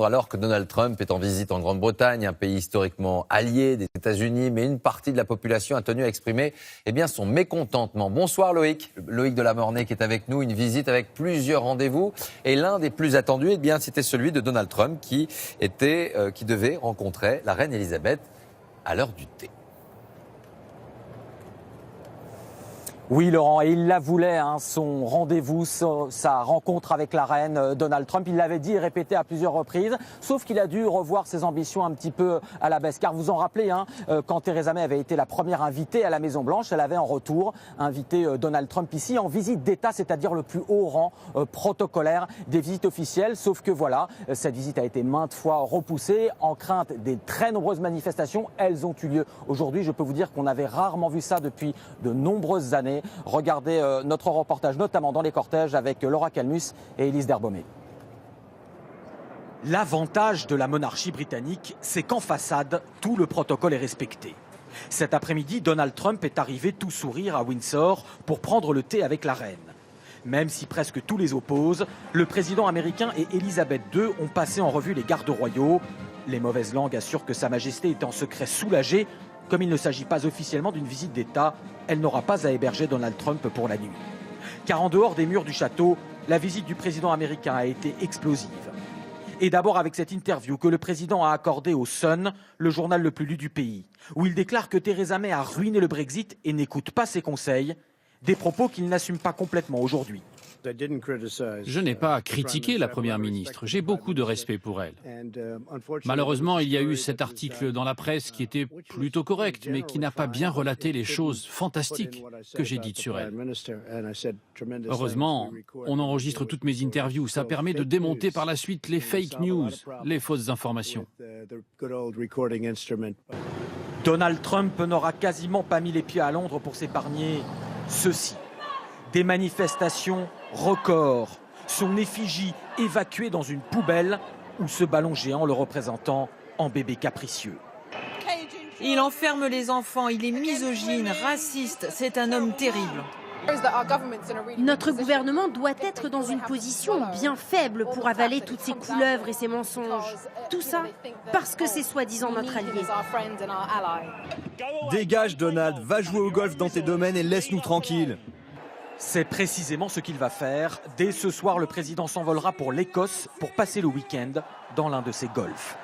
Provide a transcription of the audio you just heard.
Alors que Donald Trump est en visite en Grande-Bretagne, un pays historiquement allié des États-Unis, mais une partie de la population a tenu à exprimer son mécontentement. Bonsoir Loïc, Loïc de la Mornay qui est avec nous, une visite avec plusieurs rendez-vous. Et l'un des plus attendus, c'était celui de Donald Trump qui devait rencontrer la reine Elisabeth à l'heure du thé. Oui Laurent, et il la voulait, son rendez-vous, sa rencontre avec la reine Donald Trump. Il l'avait dit et répété à plusieurs reprises, sauf qu'il a dû revoir ses ambitions un petit peu à la baisse. Car vous en rappelez, quand Theresa May avait été la première invitée à la Maison-Blanche, elle avait en retour invité Donald Trump ici en visite d'État, c'est-à-dire le plus haut rang protocolaire des visites officielles. Sauf que voilà, cette visite a été maintes fois repoussée en crainte des très nombreuses manifestations. Elles ont eu lieu aujourd'hui. Je peux vous dire qu'on avait rarement vu ça depuis de nombreuses années. Regardez notre reportage, notamment dans les cortèges, avec Laura Calmus et Élise Derbaumet. L'avantage de la monarchie britannique, c'est qu'en façade, tout le protocole est respecté. Cet après-midi, Donald Trump est arrivé tout sourire à Windsor pour prendre le thé avec la reine. Même si presque tous les opposent, le président américain et Elisabeth II ont passé en revue les gardes royaux. Les mauvaises langues assurent que Sa Majesté est en secret soulagée. Comme il ne s'agit pas officiellement d'une visite d'État, elle n'aura pas à héberger Donald Trump pour la nuit. Car en dehors des murs du château, la visite du président américain a été explosive. Et d'abord avec cette interview que le président a accordée au Sun, le journal le plus lu du pays, où il déclare que Theresa May a ruiné le Brexit et n'écoute pas ses conseils, des propos qu'il n'assume pas complètement aujourd'hui. Je n'ai pas critiqué la Première ministre, j'ai beaucoup de respect pour elle. Malheureusement, il y a eu cet article dans la presse qui était plutôt correct, mais qui n'a pas bien relaté les choses fantastiques que j'ai dites sur elle. Heureusement, on enregistre toutes mes interviews, ça permet de démonter par la suite les fake news, les fausses informations. Donald Trump n'aura quasiment pas mis les pieds à Londres pour s'épargner ceci. Des manifestations records, son effigie évacuée dans une poubelle ou ce ballon géant le représentant en bébé capricieux. Il enferme les enfants, il est misogyne, raciste, c'est un homme terrible. Notre gouvernement doit être dans une position bien faible pour avaler toutes ces couleuvres et ces mensonges. Tout ça parce que c'est soi-disant notre allié. Dégage Donald, va jouer au golf dans tes domaines et laisse-nous tranquilles. C'est précisément ce qu'il va faire. Dès ce soir, le président s'envolera pour l'Écosse pour passer le week-end dans l'un de ses golfs.